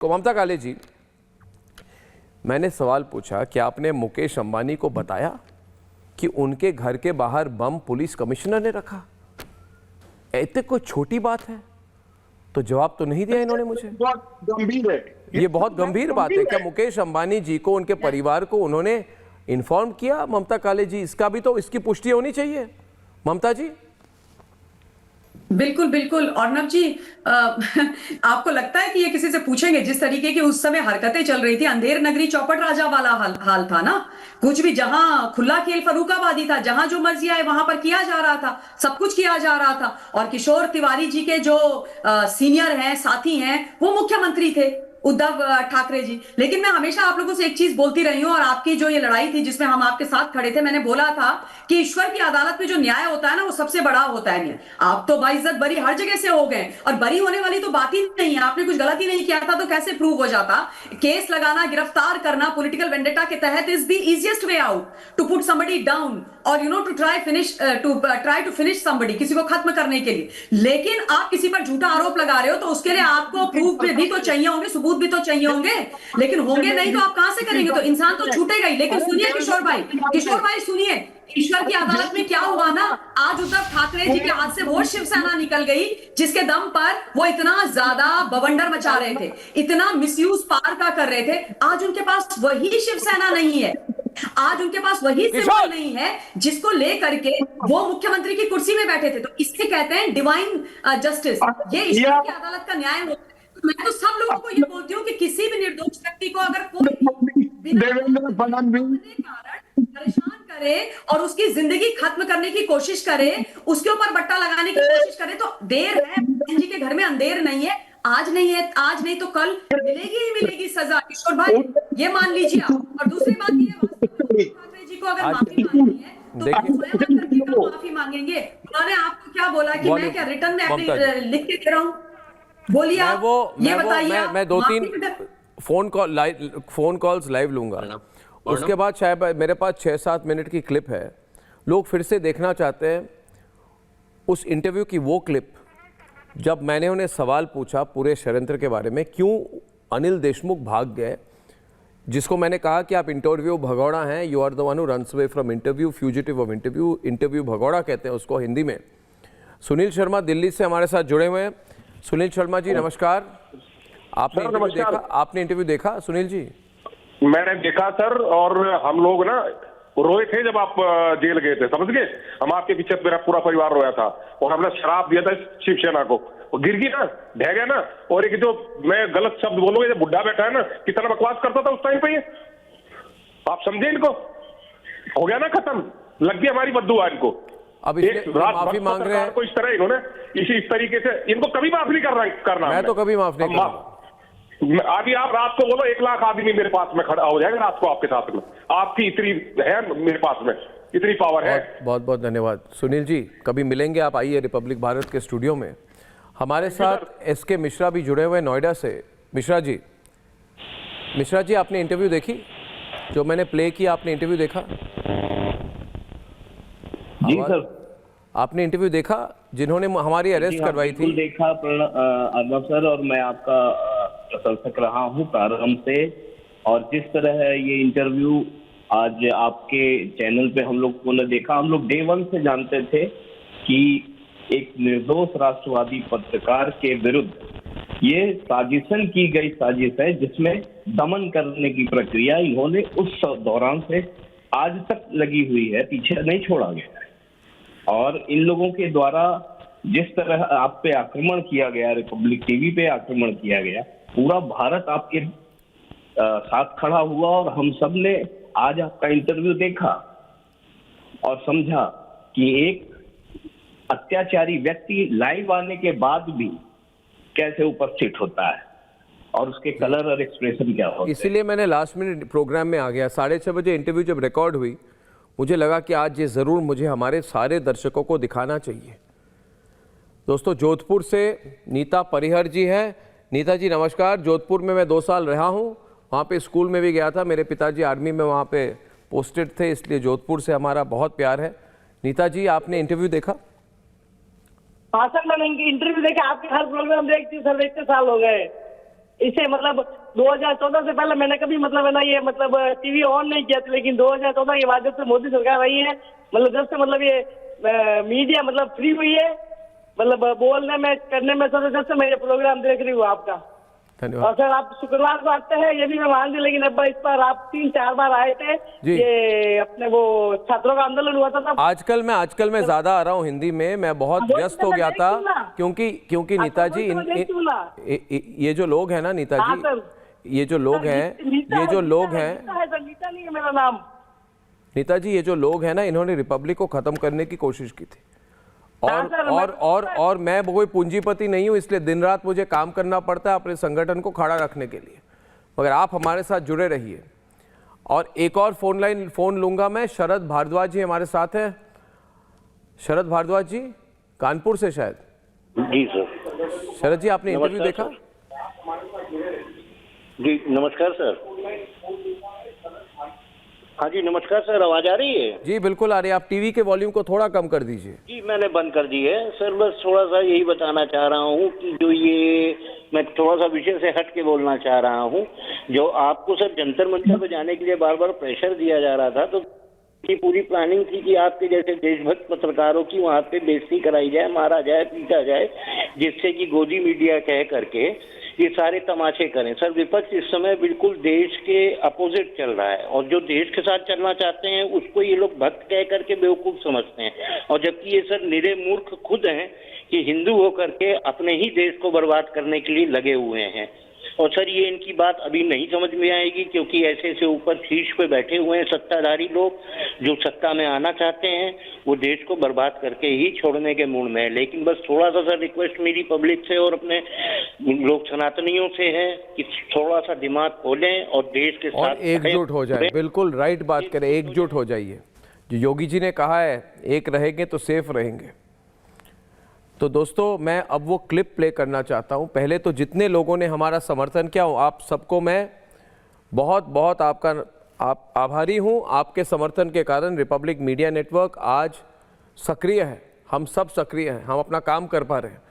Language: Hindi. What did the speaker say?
ममता काले जी, मैंने सवाल पूछा कि आपने मुकेश अंबानी को बताया कि उनके घर के बाहर बम पुलिस कमिश्नर ने रखा? ऐसे कोई छोटी बात है? तो जवाब तो नहीं दिया इन्होंने मुझे। बहुत गंभीर है ये बहुत गंभीर बात है। क्या मुकेश अंबानी जी को, उनके परिवार को उन्होंने इन्फॉर्म किया? ममता काले जी, इसका भी तो, इसकी पुष्टि होनी चाहिए ममता जी। बिल्कुल बिल्कुल। अर्नब जी, आपको लगता है कि ये किसी से पूछेंगे? जिस तरीके की उस समय हरकतें चल रही थी, अंधेर नगरी चौपट राजा वाला हाल था ना। कुछ भी, जहां खुला खेल फर्रुखाबादी था, जहां जो मर्जी आए वहां पर किया जा रहा था, सब कुछ किया जा रहा था। और किशोर तिवारी जी के जो सीनियर हैं, साथी हैं, वो मुख्यमंत्री थे, उद्धव ठाकरे जी। लेकिन मैं हमेशा आप लोगों से एक चीज बोलती रही हूं, और आपकी जो ये लड़ाई थी जिसमें हम आपके साथ खड़े थे, मैंने बोला था कि ईश्वर की अदालत में जो न्याय होता है ना, वो सबसे बड़ा होता है। आप तो बाइज्जत बरी हर जगह से हो गए, और बरी होने वाली तो बात ही नहीं है। आपने कुछ गलती नहीं किया था तो कैसे प्रूव हो जाता? केस लगाना, गिरफ्तार करना पॉलिटिकल वेंडेटा के तहत is the easiest way out to put somebody down, और to try to finish somebody, किसी को खत्म करने के लिए। लेकिन आप किसी पर झूठा आरोप लगा रहे हो, तो उसके लिए आपको प्रूफ भी तो चाहिए होंगे, सबूत भी तो चाहिए होंगे। लेकिन होंगे नहीं तो आप कहां से करेंगे? तो इंसान तो छूटेगा ही। लेकिन सुनिए किशोर भाई सुनिए, ईश्वर की अदालत में क्या हुआ ना, आज उद्धव ठाकरे जी के हाथ से वो शिवसेना निकल गई जिसके दम पर वो इतना ज्यादा बवंडर मचा रहे थे, इतना मिसयूज पार का कर रहे थे। आज उनके पास वही शिवसेना नहीं है, आज उनके पास वही सिंबल नहीं है जिसको लेकर के वो मुख्यमंत्री की कुर्सी में बैठे थे। तो इससे कहते हैं डिवाइन जस्टिस, ये ईश्वर की अदालत का न्याय होता है। तो मैं तो सब लोगों को ये बोलती हूँ कि किसी भी निर्दोष व्यक्ति को अगर कोई देवेंद्र फडणवीस कारण परेशान करे और उसकी जिंदगी खत्म करने की कोशिश करे, उसके ऊपर बट्टा लगाने की कोशिश करे, तो देर है। जी के घर में अंधेर नहीं है, आज नहीं है, आज नहीं तो कल मिलेगी ही मिलेगी सजा। किशोर भाई, ये मान लीजिए आप। और दूसरी बात ये, ठाकरे जी को अगर माफी मांगनी है तो स्वयं करके माफी मांगेंगे। उन्होंने आपको क्या बोला कि मैं क्या रिटर्न में अपनी लिख के दे रहा हूँ? बोलिए आप, ये बताइए। मैं 2-3 फोन कॉल्स लाइव लूंगा, उसके बाद शायद मेरे पास 6-7 मिनट की क्लिप है। लोग फिर से देखना चाहते हैं उस इंटरव्यू की वो क्लिप जब मैंने उन्हें सवाल पूछा पूरे षड्यंत्र के बारे में, क्यों अनिल देशमुख भाग गए, जिसको मैंने कहा कि आप इंटरव्यू भगौड़ा हैं, you are the one who runs away from interview, fugitive of interview, interview भगौड़ा कहते हैं उसको हिंदी में। सुनील शर्मा दिल्ली से हमारे साथ जुड़े हुए हैं। सुनील शर्मा जी नमस्कार। आपने इंटरव्यू देखा सुनील जी? मैंने देखा सर, और हम लोग ना रोए थे जब आप जेल गए थे, समझ गए? हम आपके पीछे, मेरा पूरा परिवार रोया था, और हमने शराब दिया था शिवसेना को, और गिर गई ना, ढह गया ना। और एक जो मैं गलत शब्द बोलूंगा, जो बुढ़ा बैठा है ना, कितना बकवास करता था उस टाइम पे, ये आप समझे? इनको हो गया ना खत्म, लग गई हमारी बद्दुआ इनको। अब माफी मांग रहे हैं इस तरह इन्होंने इस तरीके से, इनको कभी माफ नहीं करना। मैं तो कभी माफ नहीं करूंगा। अभी आप रात को बोलो 1 लाख आदमी मेरे पास में खड़ा हो जाएगा रात को आपके साथ में। आपकी इतनी है मेरे पास में, इतनी पावर है। बहुत बहुत धन्यवाद सुनील जी। कभी मिलेंगे, आप आइए रिपब्लिक भारत के स्टूडियो में। हमारे साथ एसके मिश्रा भी जुड़े हुए हैं नोएडा से। मिश्रा जी आपने इंटरव्यू देखी जो मैंने प्ले किया? आपने इंटरव्यू देखा? जी सर, आपने इंटरव्यू देखा जिन्होंने हमारी अरेस्ट करवाई थी? देखा अर्नब सर, और मैं आपका प्रशंसक रहा हूं प्रारंभ से। और जिस तरह ये इंटरव्यू आज आपके चैनल पे हम लोग ने देखा, हम लोग डे 1 से जानते थे कि एक निर्दोष राष्ट्रवादी पत्रकार के विरुद्ध ये साजिशन की गई साजिश है, जिसमें दमन करने की प्रक्रिया इन्होंने उस दौरान से आज तक लगी हुई है, पीछे नहीं छोड़ा गया है। और इन लोगों के द्वारा जिस तरह आप पे आक्रमण किया गया, रिपब्लिक टीवी पे आक्रमण किया गया, पूरा भारत आपके साथ खड़ा हुआ, और हम सब ने आज आपका इंटरव्यू देखा और समझा कि एक अत्याचारी व्यक्ति लाइव आने के बाद भी कैसे उपस्थित होता है, और उसके कलर और एक्सप्रेशन क्या होते हैं। इसीलिए मैंने लास्ट मिनट प्रोग्राम में आ गया। 6:30 बजे इंटरव्यू जब रिकॉर्ड हुई, मुझे लगा कि आज ये ज़रूर मुझे हमारे सारे दर्शकों को दिखाना चाहिए। दोस्तों, जोधपुर से नीता परिहर जी है। नीता जी नमस्कार। जोधपुर में मैं 2 साल रहा हूँ, वहाँ पे स्कूल में भी गया था, मेरे पिताजी आर्मी में वहाँ पे पोस्टेड थे, इसलिए जोधपुर से हमारा बहुत प्यार है। नीता जी आपने इंटरव्यू देखा? हाँ सर, मैंने इंटरव्यू देखा, आपके हर प्रोग्राम देखती हूँ सर, देखते साल हो गए। इसे मतलब 2014 से पहले मैंने कभी मतलब है ना ये मतलब टीवी ऑन नहीं किया था, लेकिन 2014 के बाद जब से मोदी सरकार आई है, मतलब जब से मतलब ये मीडिया मतलब फ्री हुई है, मतलब बोलने में करने में जब से मैं ये प्रोग्राम देख रही हूँ आपका। धन्यवाद। और सर आप शुक्रवार को आते हैं ये भी मैं मान ली, लेकिन अब इस बार आप 3-4 बार आए थे, ये अपने वो छात्रों का आंदोलन हुआ था तब। आजकल मैं ज्यादा आ रहा हूँ हिंदी में, मैं बहुत व्यस्त हो गया था क्योंकि नेताजी ये जो लोग हैं ना नेताजी, ये जो लोग हैं नीता नहीं है मेरा नाम। नेताजी ये जो लोग हैं ना, इन्होंने रिपब्लिक को खत्म करने की कोशिश की थी और मैं कोई पूंजीपति नहीं हूं, इसलिए दिन रात मुझे काम करना पड़ता है अपने संगठन को खड़ा रखने के लिए, मगर आप हमारे साथ जुड़े रहिए। और एक और फोन लूंगा मैं, शरद भारद्वाज जी हमारे साथ हैं। शरद भारद्वाज जी कानपुर से शायद। जी सर। शरद जी आपने इंटरव्यू देखा? जी नमस्कार सर। हाँ जी नमस्कार सर, आवाज आ रही है? जी बिल्कुल आ रही है। आप टीवी के वॉल्यूम को थोड़ा कम कर दीजिए। जी मैंने बंद कर दी है सर। बस थोड़ा सा यही बताना चाह रहा हूँ कि जो ये मैं थोड़ा सा विषय से हट के बोलना चाह रहा हूँ, जो आपको सर जंतर मंतर पे जाने के लिए बार बार प्रेशर दिया जा रहा था, तो की पूरी प्लानिंग थी कि आपके जैसे देशभक्त पत्रकारों की वहाँ पे बेइज्जती कराई जाए, मारा जाए, पीटा जाए, जिससे कि गोदी मीडिया कह करके ये सारे तमाशे करें। सर विपक्ष इस समय बिल्कुल देश के अपोजिट चल रहा है, और जो देश के साथ चलना चाहते हैं उसको ये लोग भक्त कह करके बेवकूफ समझते हैं, और जबकि ये सर निरे मूर्ख खुद हैं कि हिंदू होकर के अपने ही देश को बर्बाद करने के लिए लगे हुए हैं। और सर ये इनकी बात अभी नहीं समझ में आएगी, क्योंकि ऐसे से ऊपर शीर्ष पे बैठे हुए हैं सत्ताधारी लोग जो सत्ता में आना चाहते हैं, वो देश को बर्बाद करके ही छोड़ने के मूड में है। लेकिन बस थोड़ा सा सर रिक्वेस्ट मेरी पब्लिक से और अपने लोग सनातनियों से है कि थोड़ा सा दिमाग खोलें और देश के और साथ एकजुट हो जाए। बिल्कुल राइट बात करें, एकजुट हो जाइए। जो योगी जी ने कहा है, एक रहेंगे तो सेफ रहेंगे। तो दोस्तों मैं अब वो क्लिप प्ले करना चाहता हूं। पहले तो जितने लोगों ने हमारा समर्थन किया, आप सबको मैं बहुत बहुत आभारी हूं। आपके समर्थन के कारण रिपब्लिक मीडिया नेटवर्क आज सक्रिय है, हम सब सक्रिय हैं, हम अपना काम कर पा रहे हैं।